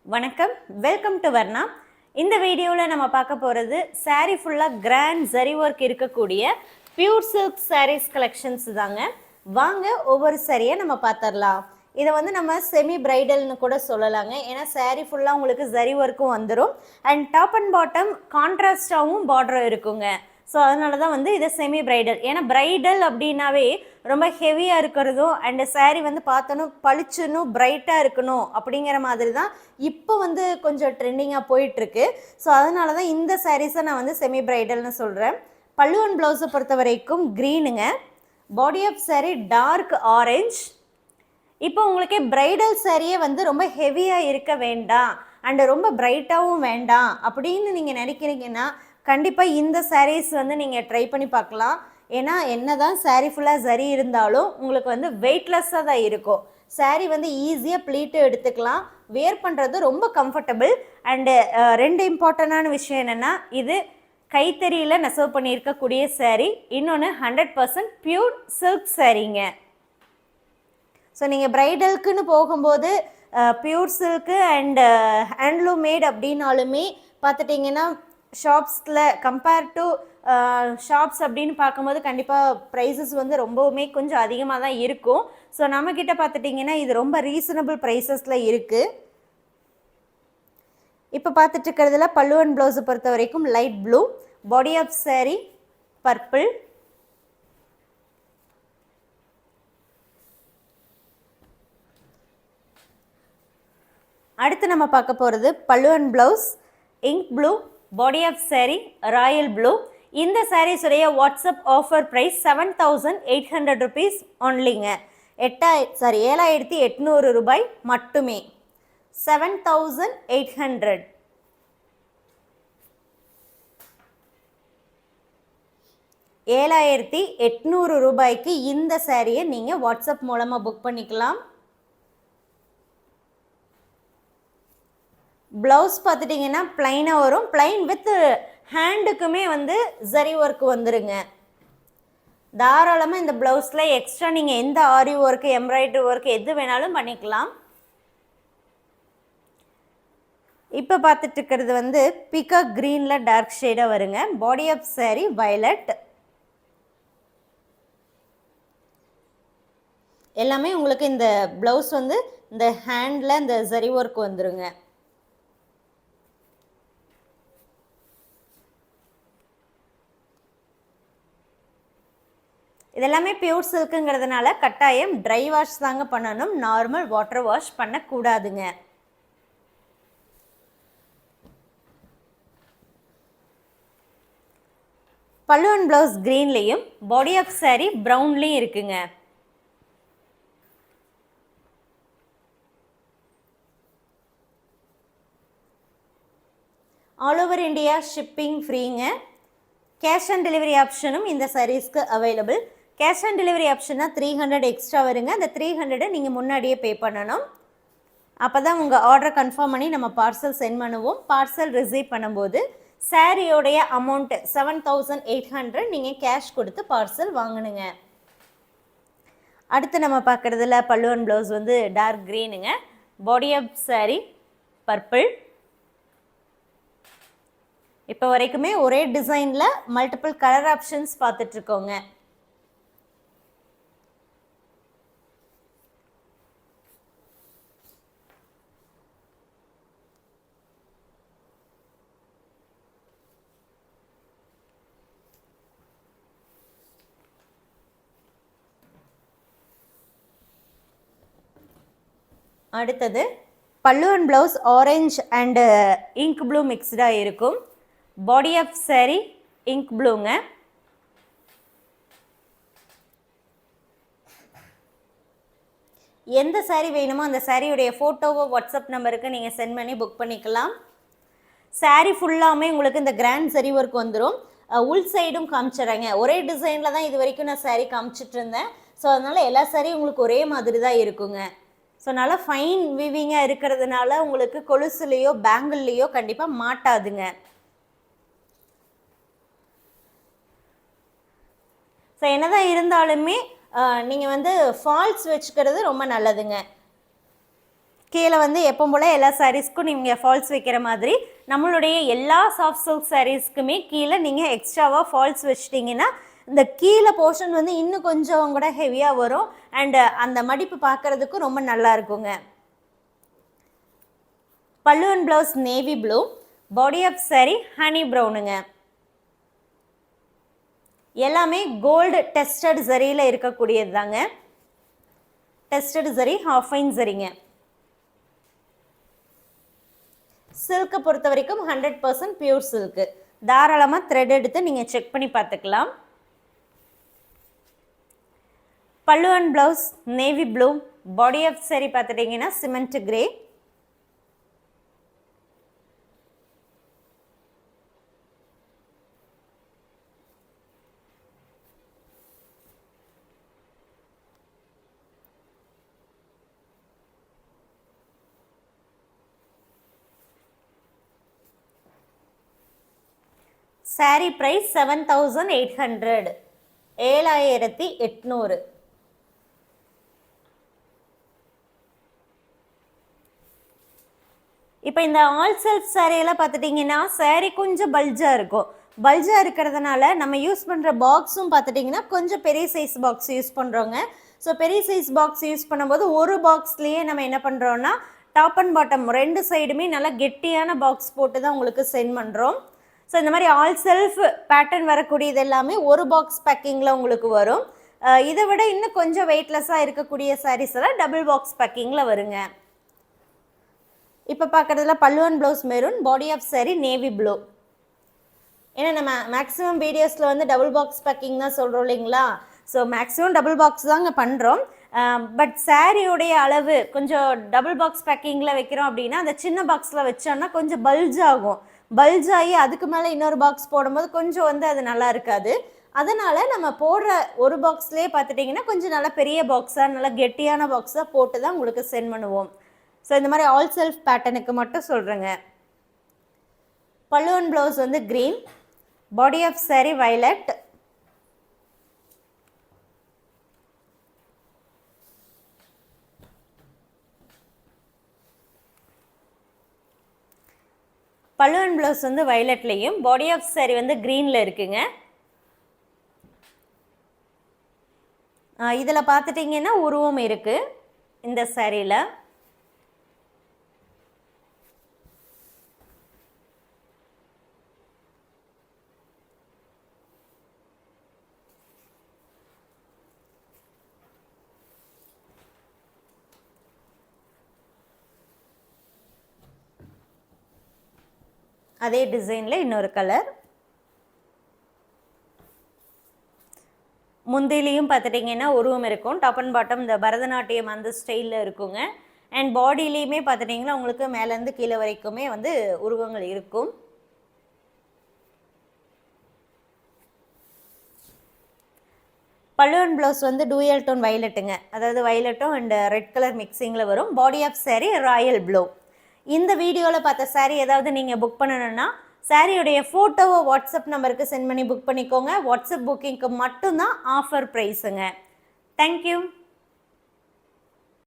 வணக்கம், welcome to Varna. இந்த வீடியோவில் நம்ம பார்க்க போகிறது saree ஃபுல்லாக கிராண்ட் ஜரி ஒர்க் இருக்கக்கூடிய பியூர் சில்க் sarees கலெக்ஷன்ஸ் தாங்க. வாங்க ஒவ்வொரு சாரியை நம்ம பார்த்துடலாம். இதை வந்து நம்ம செமி பிரைடல்னு கூட சொல்லலாங்க. ஏன்னா saree ஃபுல்லாக உங்களுக்கு ஜரி ஒர்க்கும் வந்துடும் அண்ட் டாப் அண்ட் பாட்டம் கான்ட்ராஸ்டாகவும் பார்டரும் இருக்குங்க. ஸோ அதனால தான் வந்து இது செமி பிரைடல். ஏன்னா பிரைடல் அப்படின்னாவே ரொம்ப ஹெவியாக இருக்கிறதும் அண்டு saree வந்து பார்த்தோன்னும் பளிச்சுன்னும் பிரைட்டாக இருக்கணும் அப்படிங்கிற மாதிரி தான் இப்போ வந்து கொஞ்சம் ட்ரெண்டிங்காக போயிட்டுருக்கு. ஸோ அதனால தான் இந்த சாரீஸை நான் வந்து செமி பிரைடல்னு சொல்கிறேன். பல்லு அண்ட் ப்ளவுஸை பொறுத்த வரைக்கும் க்ரீனுங்க. Body of saree dark orange. இப்போ உங்களுக்கு பிரைடல் சாரியே வந்து ரொம்ப ஹெவியாக இருக்க வேண்டாம் அண்டு ரொம்ப பிரைட்டாகவும் வேண்டாம் அப்படின்னு நீங்கள் நினைக்கிறீங்கன்னா கண்டிப்பாக இந்த சாரீஸ் வந்து நீங்கள் ட்ரை பண்ணி பார்க்கலாம். ஏன்னா என்ன தான் saree ஃபுல்லாக சரி இருந்தாலும் உங்களுக்கு வந்து வெயிட்லெஸ்ஸாக தான் இருக்கும். saree வந்து ஈஸியாக ப்ளீட்டு எடுத்துக்கலாம், வேர் பண்ணுறது ரொம்ப கம்ஃபர்டபுள். அண்டு ரெண்டு இம்பார்ட்டண்டான விஷயம் என்னென்னா, இது கைத்தறியில் நெசவு பண்ணியிருக்கக்கூடிய saree, இன்னொன்று 100% பியூர் சில்க் சாரீங்க. ஸோ நீங்கள் ப்ரைடலுக்குன்னு போகும்போது pure silk and handloom mat அப்படின்னாலுமே பார்த்துட்டிங்கன்னா ஷாப்ஸில் கம்பேர் டு ஷாப்ஸ் அப்படின்னு பார்க்கும்போது கண்டிப்பாக ப்ரைஸஸ் வந்து ரொம்பவுமே கொஞ்சம் அதிகமாக தான் இருக்கும். ஸோ நம்மக்கிட்ட பார்த்துட்டிங்கன்னா இது ரொம்ப ரீசனபிள் ப்ரைஸஸில் இருக்குது. இப்போ பார்த்துட்டு இருக்கிறதுல பல்லு அண்ட் ப்ளவுஸை பொறுத்த வரைக்கும் light blue, body of saree purple. அடுத்து நம்ம பார்க்க போகிறது பல்லு and blouse ink blue, body of saree royal blue. இந்த சாரீஸுடைய வாட்ஸ்அப் ஆஃபர் ப்ரைஸ் 7,800 rupees ஒன்லிங்க. 7,800 ரூபாய் மட்டுமே. 7,800. ரூபாய்க்கு இந்த சாரியை நீங்கள் வாட்ஸ்அப் மூலமாக புக் பண்ணிக்கலாம். ப்ளவுஸ் பார்த்துட்டிங்கன்னா ப்ளைனாக வரும், ப்ளைன் வித் ஹேண்டுக்குமே வந்து ஜரி ஒர்க் வந்துருங்க. தாராளமாக இந்த ப்ளவுஸில் எக்ஸ்ட்ரா நீங்கள் எந்த ஆரி ஒர்க்கு எம்ப்ராய்டரி ஒர்க் எது வேணாலும் பண்ணிக்கலாம். இப்போ பார்த்துட்டு இருக்கிறது வந்து பீகாக் க்ரீனில் டார்க் ஷேடாக வருங்க. Body of saree violet. எல்லாமே உங்களுக்கு இந்த ப்ளவுஸ் வந்து இந்த ஹேண்டில் இந்த ஜரி ஒர்க் வந்துருங்க. இதெல்லாமே பியூர் சில்க்குங்கிறதுனால கட்டாயம் ட்ரை வாஷ் தாங்க பண்ணணும், நார்மல் வாட்டர் வாஷ் பண்ணக்கூடாதுங்க. பல்லு அண்ட் ப்ளவுஸ் க்ரீன்லேயும் பாடி ஆஃப் saree ப்ரௌன்லேயும் இருக்குங்க. ஆல் ஓவர் இந்தியா ஷிப்பிங் ஃப்ரீங்க. கேஷ் ஆன் டெலிவரி ஆப்ஷனும் இந்த சாரீஸ்க்கு அவைலபிள். கேஷ் ஆன் டெலிவரி ஆப்ஷன்னா 300 எக்ஸ்ட்ரா வருங்க. அந்த 300 நீங்கள் முன்னாடியே பே பண்ணணும். அப்போ தான் உங்கள் ஆர்டரை கன்ஃபார்ம் பண்ணி நம்ம பார்சல் சென்ட் பண்ணுவோம். பார்சல் ரிசீவ் பண்ணும்போது சாரியோடைய அமௌண்ட்டு 7,800 நீங்கள் கேஷ் கொடுத்து பார்சல் வாங்கணுங்க. அடுத்து நம்ம பார்க்குறதுல பல்லு அண்ட் ப்ளவுஸ் வந்து டார்க் க்ரீனுங்க. Body of saree purple. இப்போ வரைக்குமே ஒரே டிசைனில் மல்டிபிள் கலர் ஆப்ஷன்ஸ் பார்த்துட்ருக்கோங்க. அடுத்தது pallu and blouse orange and ink blue மிக்ஸ்டாக இருக்கும். பாடி ஆஃப் saree இங்க் ப்ளூங்க. எந்த saree வேணுமோ அந்த சாரியுடைய ஃபோட்டோவோ வாட்ஸ்அப் நம்பருக்கு நீங்கள் சென்ட் பண்ணி புக் பண்ணிக்கலாம். saree ஃபுல்லாமே உங்களுக்கு இந்த கிராண்ட் சரி ஒர்க் வந்துடும். உள் சைடும் காமிச்சிட்றேங்க. ஒரே டிசைனில் தான் இது வரைக்கும் நான் saree காமிச்சிட்டு இருந்தேன். ஸோ அதனால் எல்லா சாரியும் உங்களுக்கு ஒரே மாதிரி தான் இருக்குங்க. ஸோ நல்லா ஃபைன் வீவிங்காக இருக்கிறதுனால உங்களுக்கு கொலுசுலேயோ பேங்கிள்லேயோ கண்டிப்பாக மாட்டாதுங்க. ஸோ என்னதான் இருந்தாலுமே நீங்கள் வந்து ஃபால்ஸ் வச்சுக்கிறது ரொம்ப நல்லதுங்க. கீழே வந்து எப்போ போல் எல்லா சாரீஸ்க்கும் நீங்கள் ஃபால்ஸ் வைக்கிற மாதிரி நம்மளுடைய எல்லா சாஃப்ட் சில்க் சாரீஸ்க்குமே கீழே நீங்கள் எக்ஸ்ட்ராவாக ஃபால்ஸ் வச்சிட்டிங்கன்னா இந்த கீழே போர்ஷன் வந்து இன்னும் கொஞ்சம் கூட ஹெவியாக வரும் அண்டு அந்த மடிப்பு பார்க்குறதுக்கும் ரொம்ப நல்லா இருக்குங்க. Pallu and blouse navy blue, body of sari honey ப்ரௌனுங்க. எல்லாமே கோல்டு டெஸ்டட் ஜரியில் இருக்கக்கூடியது தாங்க. டெஸ்டட் ஜரி, ஹாஃப் ஃபைன் ஜரிங்க. சில்கை பொறுத்த வரைக்கும் 100% பியூர் சில்க்கு. தாராளமாக த்ரெட் எடுத்து நீங்கள் செக் பண்ணி பார்த்துக்கலாம். பல்லு and blouse navy blue, body of sari பார்த்துட்டிங்கன்னா சிமெண்ட் கிரே. சாரீ ப்ரைஸ் 7,800, 7,800. இப்போ இந்த ஆல் செல்ஃப் சாரியெல்லாம் பார்த்துட்டிங்கன்னா சாரீ கொஞ்சம் பல்ஜாக இருக்கும். பல்ஜாக இருக்கிறதுனால நம்ம யூஸ் பண்ணுற பாக்ஸும் பார்த்துட்டிங்கன்னா கொஞ்சம் பெரிய சைஸ் பாக்ஸ் யூஸ் பண்ணுறோங்க. ஸோ பெரிய சைஸ் பாக்ஸ் யூஸ் பண்ணும்போது ஒரு பாக்ஸ்லேயே நம்ம என்ன பண்ணுறோன்னா டாப் அண்ட் பாட்டம் 2 சைடுமே நல்லா கெட்டியான பாக்ஸ் போட்டு தான் உங்களுக்கு சென்ட் பண்ணுறோம். ஸோ இந்த மாதிரி ஆல் செல்ஃப் பேட்டர்ன் வரக்கூடியது எல்லாமே ஒரு பாக்ஸ் பேக்கிங்கில் உங்களுக்கு வரும். இதை விட இன்னும் கொஞ்சம் வெயிட்லெஸ்ஸாக இருக்கக்கூடிய சாரீஸ் எல்லாம் டபுள் பாக்ஸ் பேக்கிங்கில் வருங்க. இப்போ பார்க்குறதுல பல்லு and blouse maroon, body of sari navy blue. ஏன்னா நம்ம மேக்ஸிமம் வீடியோஸில் வந்து டபுள் பாக்ஸ் பேக்கிங் தான் சொல்கிறோம் இல்லைங்களா. ஸோ மேக்ஸிமம் டபுள் பாக்ஸ் தாங்க பண்ணுறோம். பட் சாரியோடைய அளவு கொஞ்சம் டபுள் பாக்ஸ் பேக்கிங்கில் வைக்கிறோம் அப்படின்னா அந்த சின்ன பாக்ஸில் வச்சோன்னா கொஞ்சம் பல்ஜ் ஆகும். பல்ஜ் ஆகி அதுக்கு மேலே இன்னொரு பாக்ஸ் போடும்போது கொஞ்சம் வந்து அது நல்லா இருக்காது. அதனால் நம்ம போடுற ஒரு பாக்ஸ்லேயே பார்த்துட்டிங்கன்னா கொஞ்சம் நல்லா பெரிய பாக்ஸாக நல்லா கெட்டியான பாக்ஸாக போட்டு தான் உங்களுக்கு சென்ட் பண்ணுவோம். ஸோ இந்த மாதிரி ஆல் செல்ஃப் பேட்டர்னுக்கு மட்டும் சொல்கிறேங்க. பல்லு அண்ட் ப்ளவுஸ் வந்து green, body of sari violet. பல்லு அண்ட் ப்ளவுஸ் வந்து வயலட்லேயும் பாடி ஆஃப் சாரி வந்து க்ரீனில் இருக்குங்க. இதில் பார்த்துட்டிங்கன்னா உருவம் இருக்குது இந்த சாரியில். அதே டிசைனில் இன்னொரு கலர். முந்திலையும் பார்த்துட்டிங்கன்னா உருவம் இருக்கும். டாப் அண்ட் பாட்டம் இந்த பரதநாட்டியம் அந்த ஸ்டைலில் இருக்குங்க. அண்ட் பாடியிலையுமே பார்த்துட்டிங்கன்னா உங்களுக்கு மேலேருந்து கீழே வரைக்குமே வந்து உருவங்கள் இருக்கும். பல்லு அண்ட் ப்ளவுஸ் வந்து டூயல் டோன் வயலட்டுங்க. அதாவது வயலட்டும் அண்ட் ரெட் கலர் மிக்சிங்கில் வரும். Body of sari royal blue. இந்த வீடியோவில் பார்த்த சாரீ ஏதாவது நீங்கள் புக் பண்ணணுன்னா சாரியுடைய ஃபோட்டோவை வாட்ஸ்அப் நம்பருக்கு சென்ட் பண்ணி புக் பண்ணிக்கோங்க. வாட்ஸ்அப் புக்கிங்க்கு மட்டும்தான் ஆஃபர் ப்ரைஸுங்க. தேங்க்யூ.